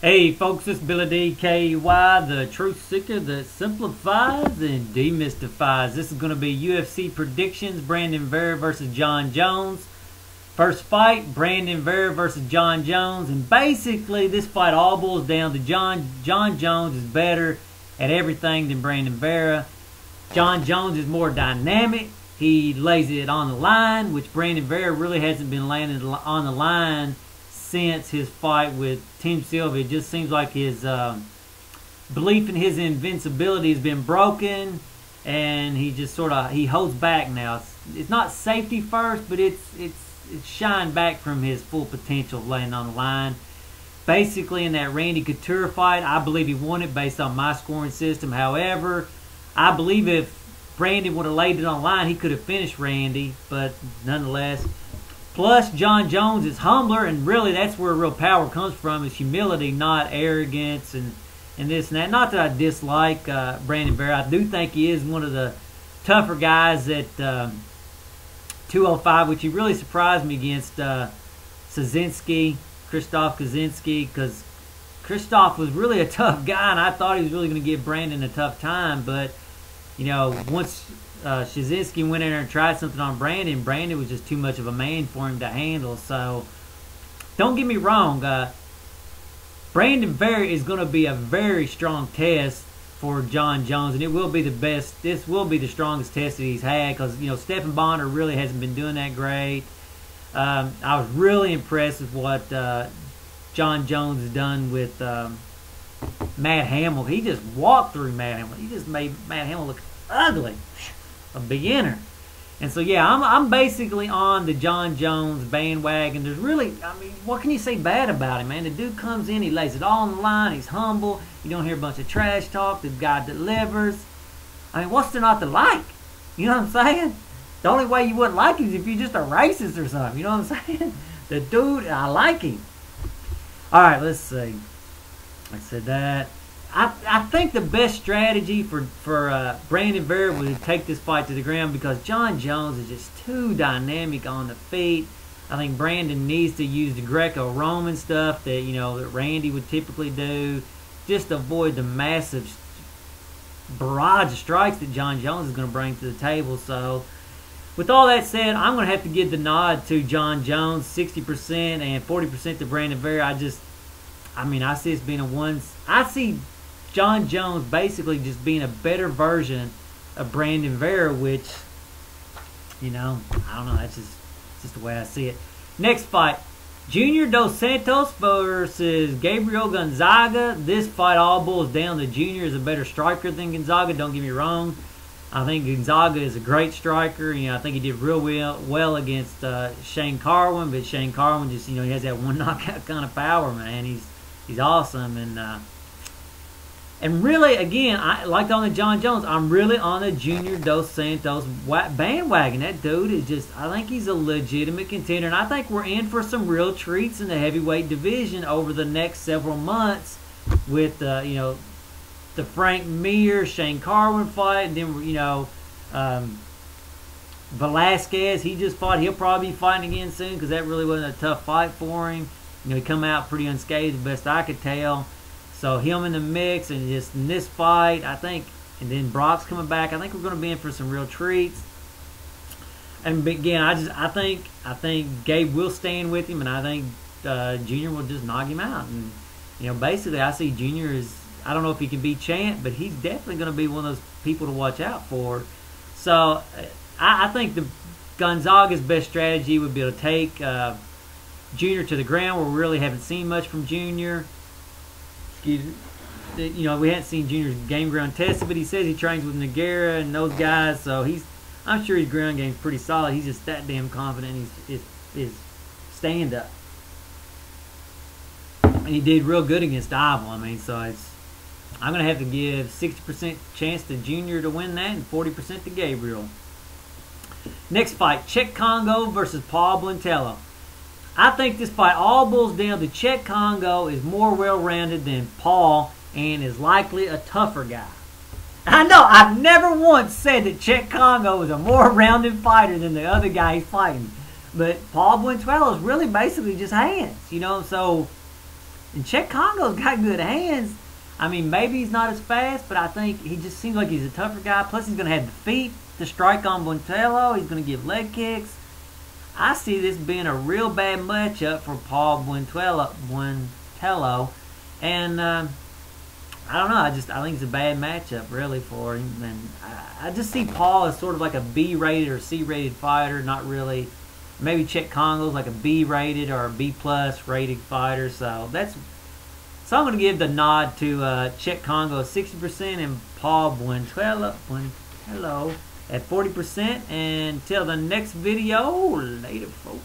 Hey folks, it's Billy DKY, the truth seeker that simplifies and demystifies. This is going to be UFC predictions, Brandon Vera versus Jon Jones. First fight, Brandon Vera versus Jon Jones. And basically this fight all boils down to Jon Jones is better at everything than Brandon Vera. Jon Jones is more dynamic. He lays it on the line, which Brandon Vera really hasn't been landing on the line since his fight with Tim Silva. It just seems like his belief in his invincibility has been broken, and he just he holds back now. It's not safety first, but it's shined back from his full potential of laying on the line. Basically, in that Randy Couture fight, I believe he won it based on my scoring system. However, I believe if Brandon would have laid it on the line, he could have finished Randy, but nonetheless. Plus, Jon Jones is humbler, and really that's where real power comes from, is humility, not arrogance and this and that. Not that I dislike Brandon Vera. I do think he is one of the tougher guys at 205, which he really surprised me against Krzysztof Kaczynski, because Krzysztof was really a tough guy, and I thought he was really going to give Brandon a tough time. But, you know, once Kaczynski went in there and tried something on Brandon, Brandon was just too much of a man for him to handle. So, don't get me wrong, Brandon Vera is going to be a very strong test for Jon Jones, and it will be the best. This will be the strongest test that he's had, because, you know, Stephan Bonner really hasn't been doing that great. I was really impressed with what Jon Jones has done with Matt Hamill. He just walked through Matt Hamill. He just made Matt Hamill look ugly. A beginner. And so, yeah, I'm basically on the Jon Jones bandwagon. There's really, I mean, what can you say bad about him, man? The dude comes in, he lays it all on the line, he's humble, you don't hear a bunch of trash talk, the guy delivers. I mean, what's there not to like? You know what I'm saying? The only way you wouldn't like him is if you're just a racist or something. You know what I'm saying? The dude, I like him. Alright, let's see. I said that. I think the best strategy for Brandon Vera would take this fight to the ground, because Jon Jones is just too dynamic on the feet. I think Brandon needs to use the Greco-Roman stuff that, you know, that Randy would typically do, just to avoid the massive barrage of strikes that Jon Jones is going to bring to the table. So, with all that said, I'm going to have to give the nod to Jon Jones, 60% and 40% to Brandon Vera. I see this being I see Jon Jones basically just being a better version of Brandon Vera, which, you know, I don't know. That's just the way I see it. Next fight, Junior Dos Santos versus Gabriel Gonzaga. This fight all boils down to Junior is a better striker than Gonzaga. Don't get me wrong. I think Gonzaga is a great striker. You know, I think he did real well against Shane Carwin, but Shane Carwin just, you know, he has that one knockout kind of power, man. He's awesome. And really, again, like on the Jon Jones, I'm really on the Junior Dos Santos bandwagon. That dude is just, I think he's a legitimate contender. And I think we're in for some real treats in the heavyweight division over the next several months with, you know, the Frank Mir, Shane Carwin fight. And then, you know, Velasquez, he just fought. He'll probably be fighting again soon, because that really wasn't a tough fight for him. You know, he come out pretty unscathed, the best I could tell. So him in the mix, and just in this fight, I think, and then Brock's coming back. I think we're going to be in for some real treats. And again, I think Gabe will stand with him, and I think Junior will just knock him out. And, you know, basically, I see Junior as, I don't know if he can beat Champ, but he's definitely going to be one of those people to watch out for. So I think the Gonzaga's best strategy would be to take Junior to the ground, where we really haven't seen much from Junior. You know, we haven't seen Junior's game ground tested, but he says he trains with Nogueira and those guys, so I'm sure his ground game's pretty solid. He's just that damn confident in his stand-up. And he did real good against Ival. I mean, so I'm going to have to give 60% chance to Junior to win that and 40% to Gabriel. Next fight, Czech Congo versus Paul Buentello. I think this fight all boils down to Czech Congo is more well-rounded than Paul and is likely a tougher guy. I know, I've never once said that Czech Congo is a more rounded fighter than the other guy he's fighting. But Paul Buentello is really basically just hands, you know. So And Chet Congo's got good hands. I mean, maybe he's not as fast, but I think he just seems like he's a tougher guy. Plus, he's going to have the feet to strike on Buentello. He's going to give leg kicks. I see this being a real bad matchup for Paul Buentello. And I don't know. I think it's a bad matchup, really, for him. And I just see Paul as sort of like a B-rated or C-rated fighter, not really. Maybe Chet Congo's like a B-rated or a B-plus rated fighter. So I'm going to give the nod to Chet Congo 60% and Paul Buentello at 40%. And till the next video, later, folks.